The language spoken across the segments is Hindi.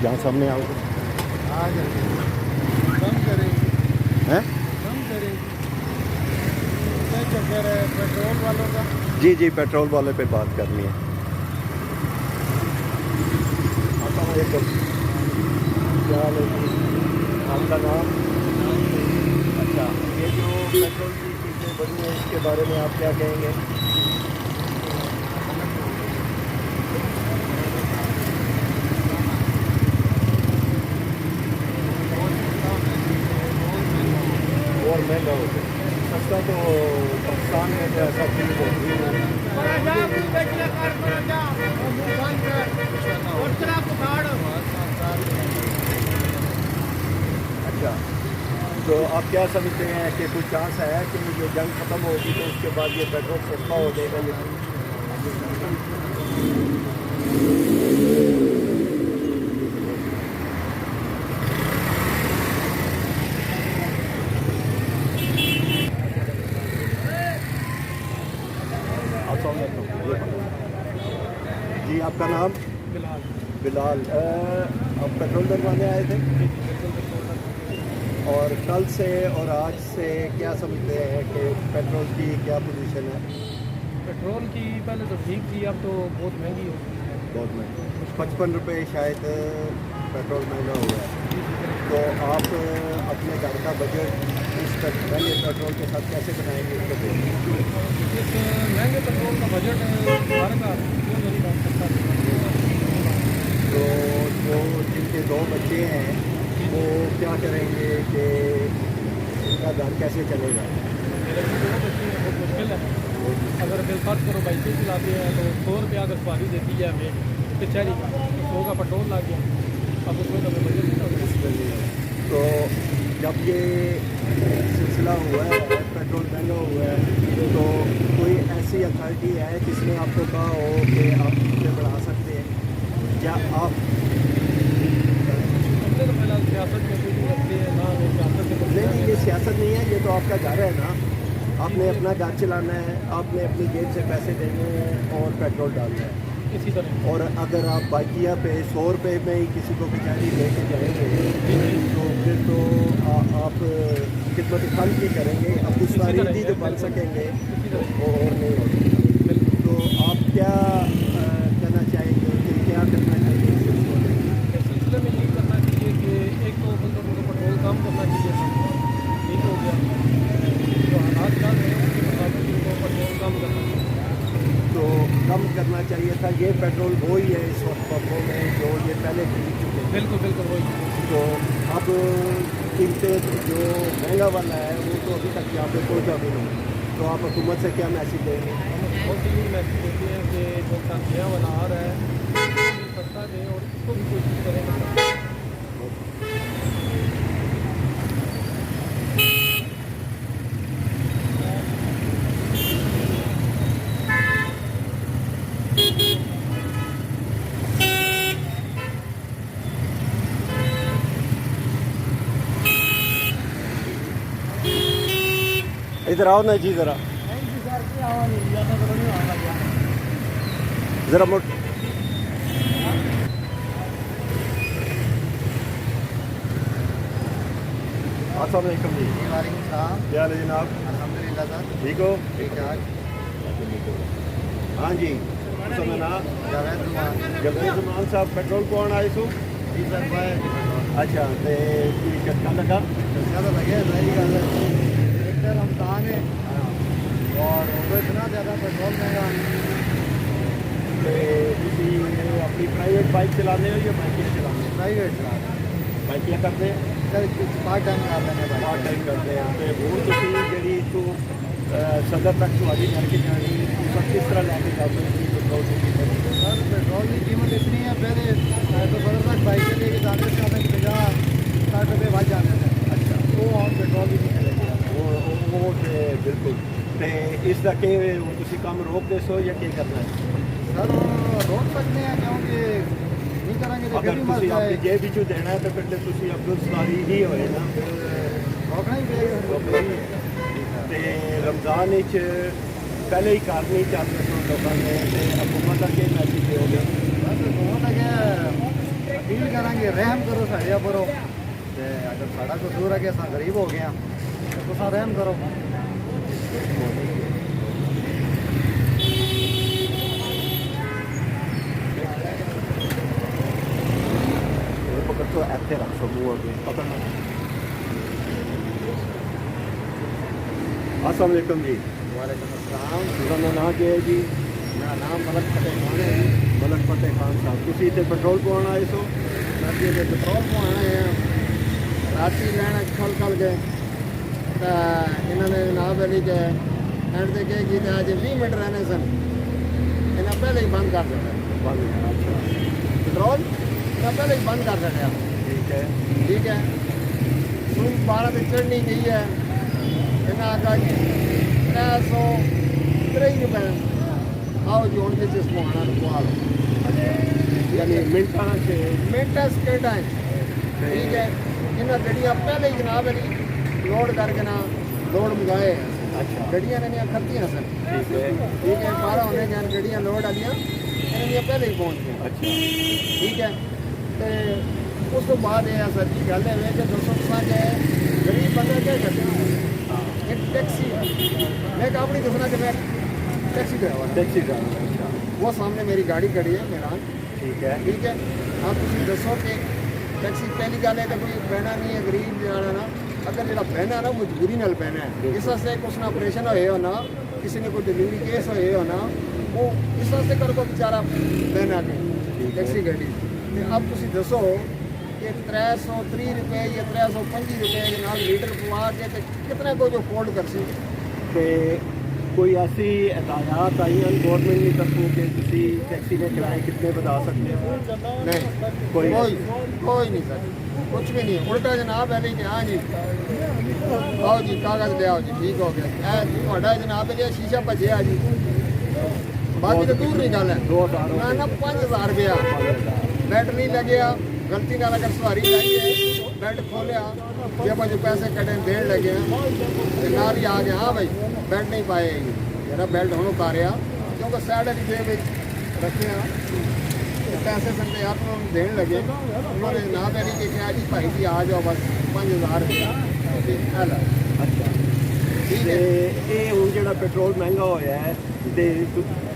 यहाँ सामने आओ। आ जाएगी, कम करेगी, हैं? कम करेगी। क्या चक्कर है पेट्रोल वालों का? जी जी, पेट्रोल वाले पे बात करनी है। अस्सलामुअलैकुम, क्या हाल है जी? आपका नाम? अच्छा, ये जो पेट्रोल की चीज़ें बड़ी हैं इसके बारे में आप क्या कहेंगे? और महंगा हो गया, सस्ता तो पाकिस्तान में तो ऐसा चीज़ होती है। अच्छा, तो आप क्या समझते हैं कि कोई चांस है कि ये जंग ख़त्म होगी तो उसके बाद ये पेट्रोल सस्ता हो जाएगा? ये जी, आपका नाम? बिलाल। बिलाल। आप पेट्रोल डलवाने आए थे और कल से और आज से क्या समझते हैं कि पेट्रोल की क्या पोजीशन है? पेट्रोल की पहले तो ठीक थी, अब तो बहुत महंगी हो गई है। बहुत महंगा, 55 रुपये शायद पेट्रोल महंगा हुआ है। तो आप अपने घर का बजट इस महंगे पेट्रोल के साथ कैसे बनाएंगे इसको देखिए। इस महंगे पेट्रोल का बजट भारत का क्यों नहीं बन सकता? तो जो जिनके 2 बच्चे हैं वो क्या करेंगे कि उनका घर कैसे चलेगा? मेरे भी 2 बच्चे हैं, बहुत मुश्किल है। अगर बिल फर्ज करो बाइकें चलाते हैं तो 100 रुपया अगर सवारी देती है हमें कचहरी का, तो 100 का पेट्रोल लग गया, अब उसमें तो हमें बजट नहीं होगा। तो जब ये सिलसिला हुआ है, पेट्रोल महंगा हुआ है, तो कोई ऐसी अथॉरिटी है जिसने आपको कहा हो कि आप इसे बढ़ा सकते हैं या आप? हमने तो फिलहाल सियासत में कुछ रखते हैं ना, हमें सियासत से नहीं नहीं, ये सियासत नहीं है, ये तो आपका घर है ना, आपने अपना घर चलाना है, आपने अपनी जेब से पैसे देने हैं और पेट्रोल डालना है। इसी तरह। और अगर आप बाइकिया पे 100 रुपये में ही किसी को कचहरी लेके जाएंगे तो फिर तो आप खिदमत खल्क ही करेंगे, अब कुछ तारीखी जो बन सकेंगे वो और नहीं होगी। तो आप क्या कहना चाहेंगे कि क्या करना चाहिए इस सिलसिले में? इस सिलसिले में यही करना चाहिए कि एक तो बंदों को पेट्रोल कम करना चाहिए, ठीक हो गया। जो हालात चल रहे हैं उसके मुताबिक उनको पेट्रोल कम करना चाहिए। तो कम करना चाहिए था। ये पेट्रोल वो ही है इस वक्त पंपों में जो ये पहले खरीद चुके हैं। बिल्कुल बिल्कुल वही। तो अब कीमतें जो महंगा वाला है वो तो अभी तक यहाँ पे पहुँचा भी नहीं, तो आप हुकूमत से क्या मैसेज देंगे? हम बहुत यही मैसेज देते हैं कि जो नया वाला आ रहा है सस्ता दें और इसको भी कोशिश करें। इधर आओ ना जी, ज़रा मोट। अस्सलामुअलैकुम जी। वालेकुम सलाम। क्या हाल है जनाब? अल्हम्दुलिल्लाह सर। ठीक हो? ठीक है। हाँ जी, तो मैं ना जावेद रुमान। जवेद रुमान साहब पेट्रोल पवाउण आए सो। जी सर भाई। अच्छा, तो झटका लगा? झटका तो लगे, सही गल है। एक तो रमजान है और वो इतना ज़्यादा पेट्रोल महंगा। तो तुसी अपनी प्राइवेट बाइक चलाने हो या बाइकियाँ चलाने? प्राइवेट चला रहे हैं। बाइकियाँ करते हैं? सर कुछ पार्ट टाइम कर लेने भाई। पार्ट टाइम करते हैं। तो वो जी तो सदर तक तुम्हारी घर की जानी सब किस तरह लैके जाते हैं पेट्रोल की कीमत? सर पेट्रोल की कीमत इतनी है, पहले तो सदर तक बाइकें लेके जाते थे हमें 50-60 रुपये बच जाते थे। अच्छा, वो हम पेट्रोल भी नहीं चलेगा। वो बिल्कुल। तो इसका के तुसी काम रोक दे सो या क्या करना है? सर रोक सकते हैं क्योंकि नहीं करेंगे तो अगर फिर भी तुसी मसला अपनी है। जेब विचों देना है तो फिर तो तुसी अब्दुल सवारी ही होए ना, रोकना ही पड़ेगा। ते रमज़ान पहले ही कार नहीं चल रहे लोगों ने, हुकूमत का क्या मैसेज दोगे? बस हुकूमत है अपील करांगे रहम करो साढ़े पर अगर साढ़ा कसूर है कि अस गरीब हो गए तो तुम रहम करो। तो ਇੱਥੇ ਰੱਖ ਸੋ ਮੂੰਹ ਅੱਗੇ ਪਕੜਨਾ। अस्सलाम वालेकुम जी। वालेकुम अस्सलाम। ਤੁਹਾਡਾ ਨਾਂ ਕੀ ਹੈ ਜੀ? मेरा नाम मलक फतेह खान है जी। ਮਲਕ ਫਤਿਹ ਖਾਨ ਸਾਹਿਬ, ਤੁਸੀਂ ਇੱਥੇ ਪੈਟਰੋਲ ਪਵਾਉਣ ਆਏ ਸੋ? सर जी पेट्रोल पवाना है राती लैन खल गए तो इन्होंने जनाब अली के एंड से कहे कि अज 20 मिनट रहने सन, इन्हें पहले ही बंद कर दिया ਬੰਦ। ਅੱਛਾ पेट्रोल इन्हें पहले ही बंद कर दिया। ਠੀਕ है। ठीक है, सूट 12 से चढ़नी गई है, इन्हें आखा जी 323 रुपये आओ जी हूँ जिस पवाना पवा लो। यानी मिनटां से मिनट स्केट है। ठीक है, इन्हें गड्डियाँ पहले ही जनाब अली लोड करके ना लोड मंगाए अच्छा गड्डियाँ इन्हें खत्तियाँ सन। ठीक है। ठीक है, 12 होने गए गड्डियाँ लोड वालियाँ इन्हें पहले ही पहुँच गई। अच्छा ठीक है, तो उस तो बाद यह सर जी गल है कि दोस्तों के गरीब बंदा क्या करते हैं, एक टैक्सी मैं अपनी दसना कि मैं टैक्सी ड्राइवर हूं। Taxi driver. अच्छा वो सामने मेरी गाड़ी खड़ी है मेरा। ठीक है। ठीक है, आप तुम दसो कि टैक्सी पहली गल है कि कोई बहना नहीं है गरीब जाना ना, अगर जो बहना ना मजबूरी नाल बहना है, इस वास्ते कुछ ना ऑपरेशन होए हो ना, किसी ने कोई डिलीवरी केस होए हो ना, वो इस वास्ते कर को बेचारा बहना नहीं टैक्सी गड्डी। तो अब तुम दसो कि 330 रुपये या 325 रुपये के नाल लीटर पवा के ते कितने को जो अफोर्ड कर सी। ਤੇ ਕੋਈ ਐਸੀ ਹਦਾਇਤ ਆਈਆਂ ਗਵਰਨਮੈਂਟ ਦੀ ਤਰਫੋਂ ਕਿ ਤੁਸੀਂ ਟੈਕਸੀ ਦੇ ਕਿਰਾਏ ਕਿੰਨੇ ਵਧਾ ਸਕਦੇ ਹੋ? नहीं कोई- कोई नहीं सर, कुछ भी नहीं। उल्टा जनाब है नहीं कि हाँ जी आओ जी कागज ले आओ जी ठीक हो गया थोड़ा जनाब है जी शीशा भजिया जी, बाकी तो दूर नहीं गल है 2000 ना ना 5000 रुपया बेल्ट नहीं लगे, गलती नाल अगर सवारी लाई है बेल्ट खोलिया जे जो पैसे कटे देन लगे ते नाल ही आ गया हाँ भाई बेल्ट नहीं पाए जरा बेल्ट हम उतारिया क्योंकि साइड की जेब रखे पैसे संते यार उन्होंने देन लगे, उन्होंने ना देने के क्या जी भाई जी आ जाओ बस 5000 रुपया। ਅੱਛਾ ठीक ਤੇ है, ਇਹ ਹੁਣ ਜਿਹੜਾ ਪੈਟਰੋਲ ਮਹਿੰਗਾ ਹੋਇਆ ਹੈ ਤੇ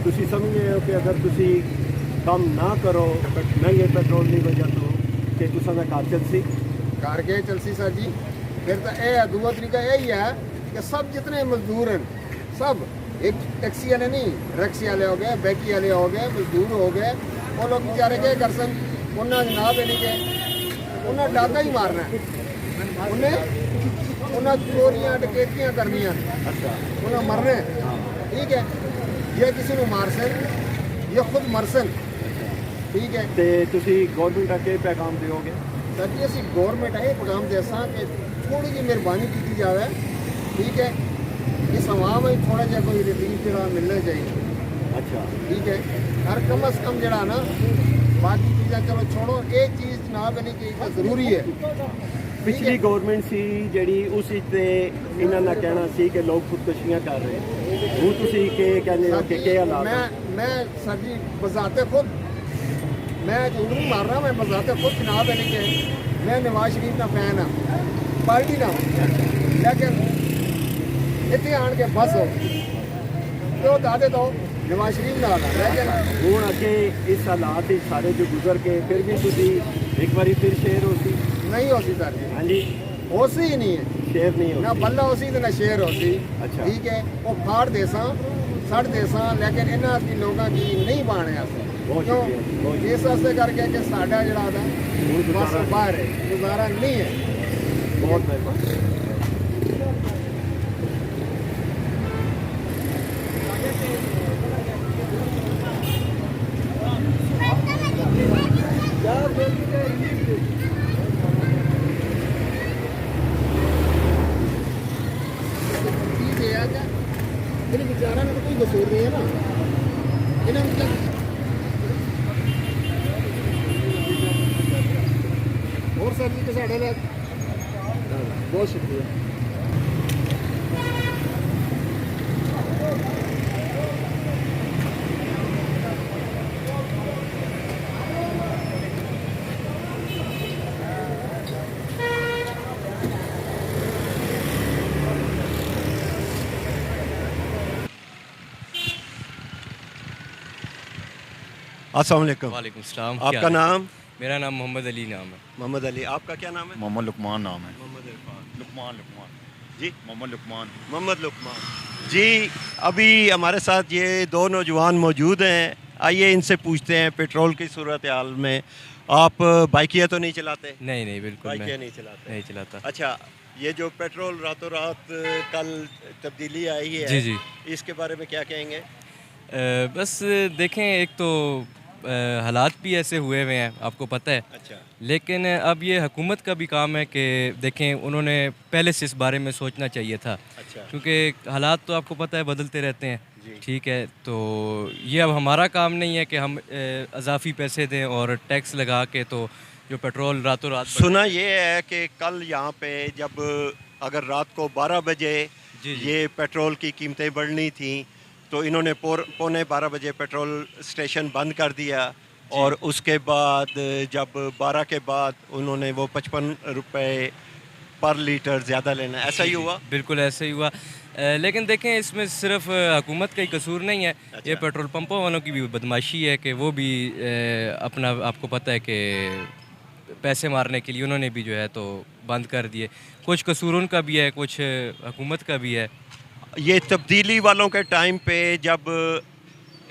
ਤੁਸੀਂ ਸਮਝਦੇ ਹੋ ਕਿ ਅਗਰ ਤੁਸੀਂ ਕੰਮ ਨਾ ਕਰੋ ਮਹਿੰਗੇ ਪੈਟਰੋਲ ਦੀ ਵਜ੍ਹਾ ਤੋਂ ਕਿ ਤੁਸਾਂ ਦਾ ਘਰ ਚੱਲਸੀ? घर के चलसी सर जी। फिर तो यह दूसरा तरीका यही है कि सब जितने मजदूर हैं सब एक टैक्सी वाले नहीं रक्सी वाले हो गए बैकी वाले हो गए मजदूर हो गए, वो लोग बेचारे क्या कर सन उन्हें जनाब नहीं के उन्हें डाका ही मारना है, उन्हें चोरियाँ डकैतियाँ करनियाँ, ਅੱਛਾ उन्हें मरना है। ਹਾਂ ठीक है, ये किसी को मार सन ये खुद मर सन। ठीक है, ਤੇ ਤੁਸੀਂ ਗਵਰਨਮੈਂਟ ਅੱਗੇ ਪੈਗਾਮ ਦਿਓਗੇ? सर जी असी गौरमेंट है पैगाम देसा कि थोड़ी जी मेहरबानी की जाए। ठीक है, इस आवाम में थोड़ा जहा कोई रिलीफ जरा मिलना चाहिए। ਅੱਛਾ ठीक है, हर कम अज कम जरा ना बाकी चीज़ें चलो छोड़ो, एक चीज़ जनाब नहीं कि जरूरी है। ਪਿਛਲੀ ਗਵਰਨਮੈਂਟ ਸੀ ਜਿਹੜੀ ਉਸ ਵਿੱਚ ਤੇ ਇਹਨਾਂ ਦਾ ਕਹਿਣਾ ਸੀ ਕਿ ਲੋਕ ਖੁਦਕੁਸ਼ੀਆਂ ਕਰ ਰਹੇ, ਹੁਣ ਤੁਸੀਂ ਕੀ ਕਹਿੰਦੇ ਹੋ ਕਿ ਕੀ ਹਾਲਾਤ ਹੈ? मैं सर जी बजाते खुद मैं झूठ नहीं मार रहा, मैं बजाते खुद जनाब नहीं कि मैं नवाज शरीफ का फैन हाँ पार्टी ना, लेकिन इतने आन के बस हो तो दादे तो नवाज शरीफ ना आना, लेकिन ਹੁਣ ਅੱਗੇ ਇਸ ਹਾਲਾਤ ਵਿੱਚ ਸਾਰੇ ਜੋ ਗੁਜ਼ਰ ਕੇ ਫਿਰ ਵੀ ਤੁਸੀਂ ਇੱਕ ਵਾਰੀ ਫਿਰ ਸ਼ੇਰ ਹੋ ਸੀ? नहीं होती सर जी, ਹਾਂਜੀ होसी ही नहीं है ਸ਼ੇਰ ਨਹੀਂ ना ਹੋ बल्ला होसी तो ना शेर होसी। अच्छा। ठीक है, वो फाड़ देसा सड़ देसा, लेकिन इन्हों की लोगों की नहीं बाने बहुत क्यों शुक्रिया, बहुत इस वास्ते करके कि साडा जड़ा दा बस गुजारा बाहर है, गुजारा नहीं है। ਬਹੁਤ ਮਿਹਰਬਾਨੀ। चीज़ ये है कि इन बेचारा ने तो कोई कसूर नहीं है ना, इन्हें मतलब और सर जी के साढ़े लिए बहुत शुक्रिया। अस्सलाम वालेकुम। वालेकुम सलाम। क्या आपका हाल है? नाम? मेरा नाम मोहम्मद अली नाम है। मोहम्मद अली। आपका क्या नाम है? मोहम्मद लुकमान नाम है। मोहम्मद इरफान। लुकमान जी, मोहम्मद लुकमान। मोहम्मद लुकमान जी। अभी हमारे साथ ये दो नौजवान मौजूद हैं। आइए इनसे पूछते हैं पेट्रोल की सूरत हाल में। आप बाइकिया तो नहीं चलाते? नहीं नहीं बिल्कुल बाइकिया मैं नहीं चलाते? नहीं चलाता। अच्छा, ये जो पेट्रोल रातों रात कल तब्दीली आई है, जी जी। इसके बारे में क्या कहेंगे? बस देखें, एक तो हालात भी ऐसे हुए हुए हैं, आपको पता है। अच्छा। लेकिन अब ये हुकूमत का भी काम है कि देखें, उन्होंने पहले से इस बारे में सोचना चाहिए था, अच्छा। क्योंकि हालात तो आपको पता है बदलते रहते हैं। जी। ठीक है, तो ये अब हमारा काम नहीं है कि हम इजाफी पैसे दें और टैक्स लगा के तो जो पेट्रोल रातों रात सुना ये है कि कल यहाँ पे जब अगर रात को 12 बजे जी, जी। ये पेट्रोल की कीमतें बढ़नी थी तो इन्होंने पौने 12 बजे पेट्रोल स्टेशन बंद कर दिया, और उसके बाद जब 12 के बाद उन्होंने वो 55 रुपये पर लीटर ज़्यादा लेना, ऐसा ही हुआ? बिल्कुल ऐसे ही हुआ। लेकिन देखें, इसमें सिर्फ हुकूमत का ही कसूर नहीं है। अच्छा। ये पेट्रोल पंपों वालों की भी बदमाशी है कि वो भी अपना, आपको पता है कि पैसे मारने के लिए उन्होंने भी जो है तो बंद कर दिए। कुछ कसूर उनका भी है, कुछ हुकूमत का भी है। ये तब्दीली वालों के टाइम पे जब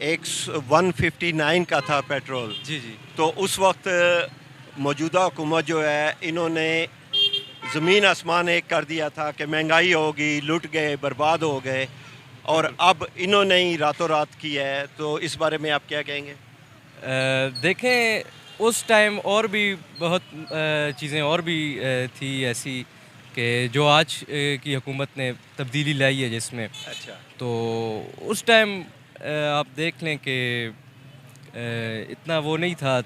159 का था पेट्रोल, जी जी। तो उस वक्त मौजूदा हुकूमत जो है इन्होंने ज़मीन आसमान एक कर दिया था कि महंगाई होगी, लुट गए, बर्बाद हो गए, और अब इन्होंने ही रातों रात किया है। तो इस बारे में आप क्या कहेंगे? देखें, उस टाइम और भी बहुत चीज़ें और भी थी ऐसी कि जो आज की हुकूमत ने तब्दीली लाई है जिसमें, अच्छा। तो उस टाइम आप देख लें कि इतना वो नहीं था,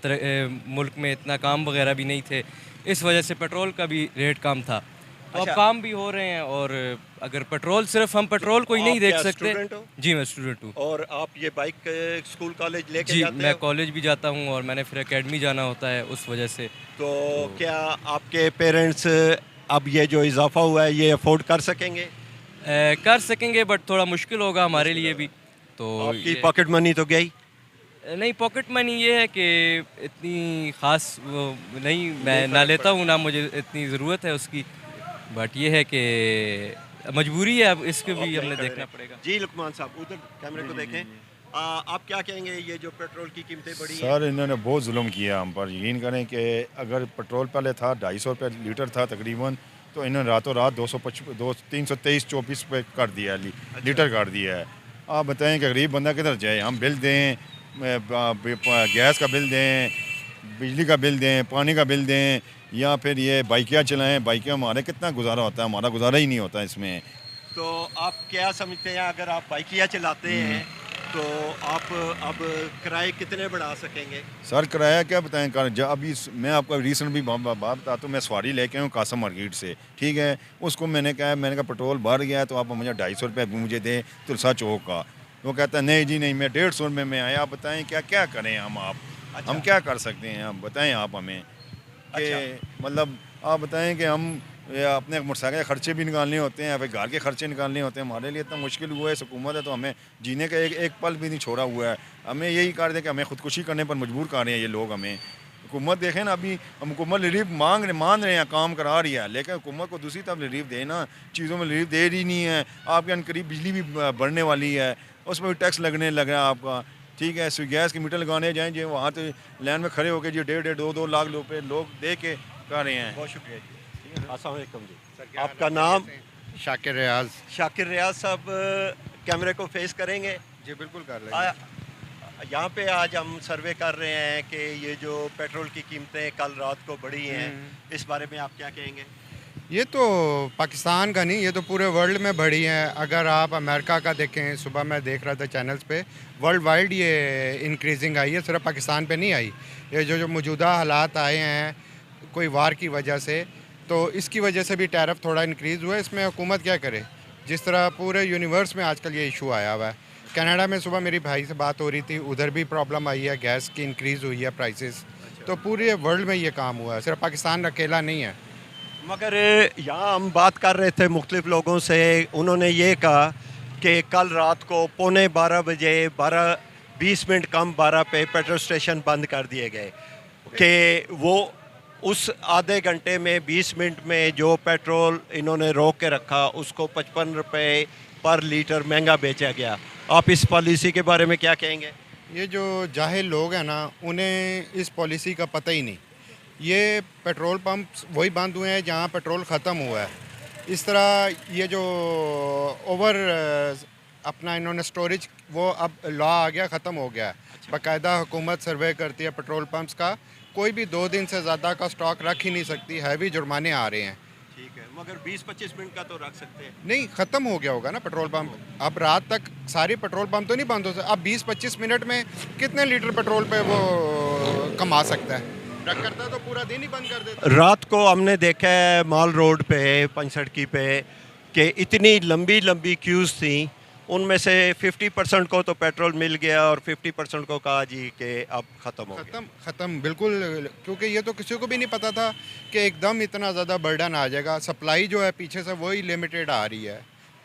मुल्क में इतना काम वगैरह भी नहीं थे, इस वजह से पेट्रोल का भी रेट कम था। तो अच्छा। अब काम भी हो रहे हैं, और अगर पेट्रोल, सिर्फ हम पेट्रोल को ही नहीं आप देख क्या सकते। स्टूडेंट हो? जी, मैं स्टूडेंट हूँ। और आप ये बाइक स्कूल कॉलेज लेके जी, जाते मैं हो? कॉलेज भी जाता हूँ और मैंने फिर एकेडमी जाना होता है उस वजह से। तो क्या आपके पेरेंट्स अब ये जो इजाफा हुआ है ये अफोर्ड कर सकेंगे? कर सकेंगे, बट थोड़ा मुश्किल होगा हमारे लिए भी। तो आपकी पॉकेट मनी तो गई? नहीं, पॉकेट मनी ये है कि इतनी ख़ास वो नहीं, मैं ना लेता हूँ, ना मुझे इतनी ज़रूरत है उसकी, बट ये है कि मजबूरी है, अब इसको भी हमने देखना पड़ेगा। जी लुकमान साहब, उधर कैमरे को देखें। आप क्या कहेंगे, ये जो पेट्रोल की कीमतें बढ़ी हैं? सर, इन्होंने बहुत जुल्म किया हम पर। यकीन करें कि अगर पेट्रोल पहले था 250 रुपये लीटर था तकरीबन, तो इन्होंने रातों रात 323-24 पे कर दिया, लीटर कर दिया है। आप बताएं कि गरीब बंदा किधर जाए? हम बिल दें, गैस का बिल दें, बिजली का बिल दें, पानी का बिल दें, या फिर ये बाइकियाँ चलाएं। बाइकियाँ हमारे कितना गुजारा होता है? हमारा गुजारा ही नहीं होता इसमें। तो आप क्या समझते हैं, अगर आप बाइकिया चलाते हैं तो आप अब किराए कितने बढ़ा सकेंगे? सर, किराया क्या बताएं? जब अभी मैं आपको रिसेंट भी बात बताता हूँ। मैं सवारी लेके आऊँ कासम मार्केट से, ठीक है। उसको मैंने कहा पेट्रोल भर गया है तो आप मुझे 250 रुपये मुझे दें तुलसा चौक का। वो कहता है नहीं जी नहीं, मैं 150 रुपये में आया। आप बताएं क्या क्या करें हम? अच्छा। हम क्या कर सकते हैं? आप बताएं आप हमें कि मतलब आप बताएं कि हम अपने मोटरसाइकिल के खर्चे भी निकालने होते हैं, फिर घर के खर्चे निकालने होते हैं। हमारे लिए इतना मुश्किल हुआ है, हुकूमत है तो हमें जीने का एक पल भी नहीं छोड़ा हुआ है। हमें यही कर दे कि हमें खुदकुशी करने पर मजबूर कर रहे हैं ये लोग हमें। हुकूमत देखें ना, अभी हम हुकूमत रिलीफ मान रहे हैं, काम करा रही है, लेकिन हुकूमत को दूसरी तरफ रिलीफ देना, चीज़ों में रिलीफ दे रही नहीं है। आपके अनकरीब बिजली भी बढ़ने वाली है, उसमें भी टैक्स लगने लगा आपका, ठीक है। गैस के मीटर लगाने जाएँ जो वहाँ तो लाइन में खड़े होकर जी 1.5-2 लाख रुपये लोग दे के कर रहे हैं। बहुत शुक्रिया जी। अस्सलाम वालेकुम जी। आपका नाम? शाकिर रियाज। शाकिर रियाज साहब, कैमरे को फेस करेंगे? जी बिल्कुल कर लेंगे। यहाँ पे आज हम सर्वे कर रहे हैं कि ये जो पेट्रोल की कीमतें कल रात को बढ़ी हैं, इस बारे में आप क्या कहेंगे? ये तो पाकिस्तान का नहीं, ये तो पूरे वर्ल्ड में बढ़ी है। अगर आप अमेरिका का देखें, सुबह मैं देख रहा था चैनल्स पे, वर्ल्ड वाइड ये इंक्रीजिंग आई है, सिर्फ पाकिस्तान पे नहीं आई। ये जो मौजूदा हालात आए हैं कोई वार की वजह से, तो इसकी वजह से भी टैरिफ थोड़ा इंक्रीज़ हुआ है। इसमें हुकूमत क्या करे? जिस तरह पूरे यूनिवर्स में आजकल ये इशू आया हुआ है। कनाडा में सुबह मेरी भाई से बात हो रही थी, उधर भी प्रॉब्लम आई है, गैस की इंक्रीज़ हुई है प्राइसेस। तो पूरे वर्ल्ड में ये काम हुआ है, सिर्फ पाकिस्तान अकेला नहीं है। मगर यहाँ हम बात कर रहे थे मुख्तलिफ लोगों से, उन्होंने ये कहा कि कल रात को 11:15 बजे 12 20 मिनट कम 12 पे पेट्रोल स्टेशन बंद कर दिए गए कि वो उस आधे घंटे में 20 मिनट में जो पेट्रोल इन्होंने रोक के रखा उसको 55 रुपये पर लीटर महंगा बेचा गया। आप इस पॉलिसी के बारे में क्या कहेंगे? ये जो जाहिल लोग हैं ना, उन्हें इस पॉलिसी का पता ही नहीं। ये पेट्रोल पंप वही बंद हुए हैं जहाँ पेट्रोल ख़त्म हुआ है। इस तरह ये जो ओवर अपना इन्होंने स्टोरेज, वो अब लॉ आ गया, ख़त्म हो गया है। बाकायदा हुकूमत सर्वे करती है पेट्रोल पंप्स का, कोई भी 2 दिन से ज़्यादा का स्टॉक रख ही नहीं सकती, हैवी जुर्माने आ रहे हैं। ठीक है, मगर 20-25 मिनट का तो रख सकते हैं। नहीं, ख़त्म हो गया होगा ना पेट्रोल पंप। अब रात तक सारी पेट्रोल पंप तो नहीं बंद हो सकते। अब 20-25 मिनट में कितने लीटर पेट्रोल पे वो कमा सकता है? रख करता तो पूरा दिन ही बंद कर देता। रात को हमने देखा है माल रोड पे, पंचसड़की पे, कि इतनी लंबी लंबी क्यूज़ थी। उनमें से 50% को तो पेट्रोल मिल गया और 50% को कहा जी कि अब ख़त्म हो गया। ख़त्म बिल्कुल, क्योंकि ये तो किसी को भी नहीं पता था कि एकदम इतना ज़्यादा बर्डन आ जाएगा। सप्लाई जो है पीछे से वही लिमिटेड आ रही है।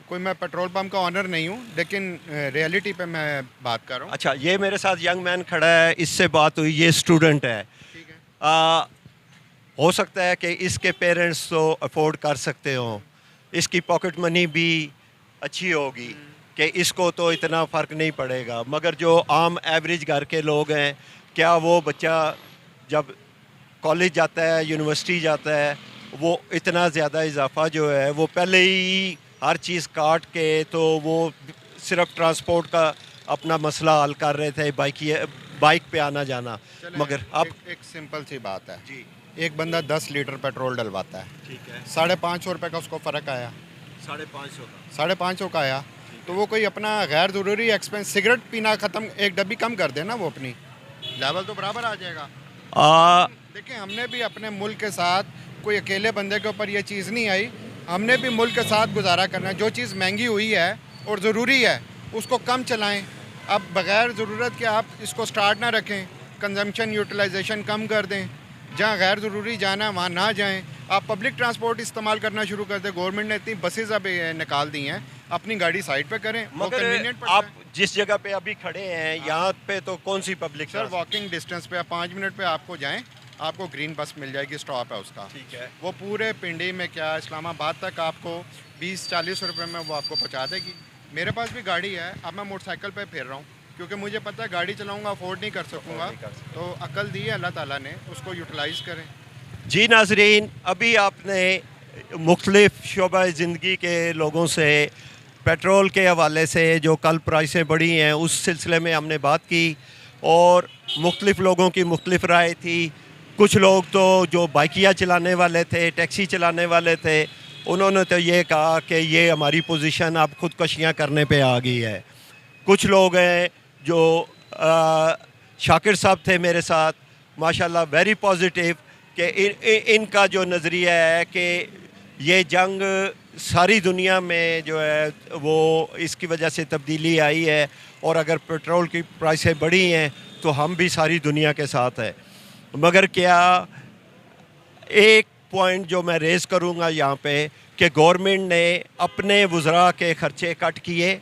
कोई मैं पेट्रोल पंप का ऑनर नहीं हूँ, लेकिन रियलिटी पे मैं बात कर रहा हूँ। अच्छा, ये मेरे साथ यंग मैन खड़ा है, इससे बात हुई, ये स्टूडेंट है। ठीक है। हो सकता है कि इसके पेरेंट्स तो अफोर्ड कर सकते हों, इसकी पॉकेट मनी भी अच्छी होगी कि इसको तो इतना फ़र्क नहीं पड़ेगा, मगर जो आम एवरेज घर के लोग हैं, क्या वो बच्चा जब कॉलेज जाता है, यूनिवर्सिटी जाता है, वो इतना ज़्यादा इजाफा जो है, वो पहले ही हर चीज़ काट के तो वो सिर्फ ट्रांसपोर्ट का अपना मसला हल कर रहे थे, बाइक पे आना जाना। मगर अब एक सिंपल सी बात है जी, एक बंदा 10 लीटर पेट्रोल डलवाता है, ठीक है, 550 रुपये का उसको फ़र्क आया, 550 का, 550 का आया, तो वो कोई अपना गैर ज़रूरी एक्सपेंस, सिगरेट पीना ख़त्म, एक डब्बी कम कर देना, वो अपनी लेवल तो बराबर आ जाएगा। देखिए, हमने भी अपने मुल्क के साथ, कोई अकेले बंदे के ऊपर ये चीज़ नहीं आई, हमने भी मुल्क के साथ गुजारा करना है। जो चीज़ महंगी हुई है और ज़रूरी है उसको कम चलाएं। अब बग़ैर ज़रूरत के आप इसको स्टार्ट ना रखें, कंजम्पशन यूटिलाइजेशन कम कर दें, जहाँ गैर ज़रूरी जाना वहाँ ना जाएं। आप पब्लिक ट्रांसपोर्ट इस्तेमाल करना शुरू कर दें। गवर्नमेंट ने इतनी बसेज अब निकाल दी हैं, अपनी गाड़ी साइड पे करें, वो मगर कन्वीनियंट आप जिस जगह पे अभी खड़े हैं यहाँ पे तो कौन सी पब्लिक? सर, वॉकिंग डिस्टेंस पे 5 मिनट पे आपको जाएं, आपको ग्रीन बस मिल जाएगी, स्टॉप है उसका। ठीक है, वो पूरे पिंडी में क्या इस्लामाबाद तक आपको 20-40 रुपये में वो आपको पहुँचा देगी। मेरे पास भी गाड़ी है, अब मैं मोटरसाइकिल पे फिर रहा हूँ, क्योंकि मुझे पता है गाड़ी चलाऊँगा, अफोर्ड नहीं कर सकूँगा। तो अकल दी है अल्लाह ताला ने, उसको यूटिलाइज़ करें। जी नाजरीन, अभी आपने मुख्तलिफ शोबा ज़िंदगी के लोगों से पेट्रोल के हवाले से जो कल प्राइसें बढ़ी हैं उस सिलसिले में हमने बात की और मुख्तलिफ लोगों की मुख्तलिफ राय थी। कुछ लोग तो जो बाइकियाँ चलाने वाले थे, टैक्सी चलाने वाले थे, उन्होंने तो ये कहा कि ये हमारी पोजीशन अब खुदकशियाँ करने पे आ गई है। कुछ लोग हैं जो शाकिर साहब थे मेरे साथ, माशाल्लाह वेरी पॉजिटिव, कि इनका जो नज़रिया है कि ये जंग सारी दुनिया में जो है वो इसकी वजह से तब्दीली आई है और अगर पेट्रोल की प्राइसें बढ़ी हैं तो हम भी सारी दुनिया के साथ हैं। मगर क्या एक पॉइंट जो मैं रेज़ करूँगा यहाँ पे कि गवर्नमेंट ने अपने वज़रा के ख़र्चे कट किए।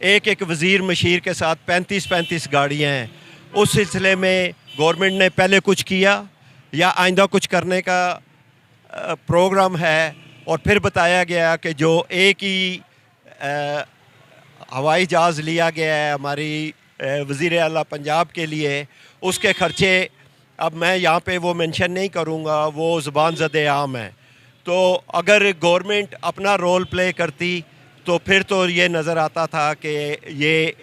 एक वज़ीर मशीर के साथ 35-35 गाड़ियाँ हैं। उस सिलसिले में गवर्नमेंट ने पहले कुछ किया या आइंदा कुछ करने का प्रोग्राम है? और फिर बताया गया कि जो एक ही हवाई जहाज़ लिया गया है हमारी वज़ीर आला पंजाब के लिए, उसके ख़र्चे अब मैं यहाँ पे वो मेंशन नहीं करूँगा, वो ज़ुबान ज़दे आम है। तो अगर गवर्नमेंट अपना रोल प्ले करती तो फिर तो ये नज़र आता था कि ये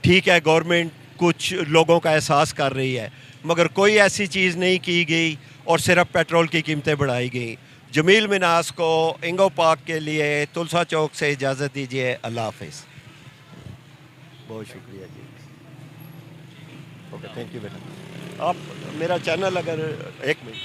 ठीक है, गवर्नमेंट कुछ लोगों का एहसास कर रही है, मगर कोई ऐसी चीज़ नहीं की गई और सिर्फ पेट्रोल की कीमतें बढ़ाई गई। जमील मिनास को इंगो पार्क के लिए तुलसा चौक से इजाज़त दीजिए। अल्लाह हाफिज़। बहुत शुक्रिया जी। ओके, थैंक यू बेटा। आप मेरा चैनल अगर एक मिनट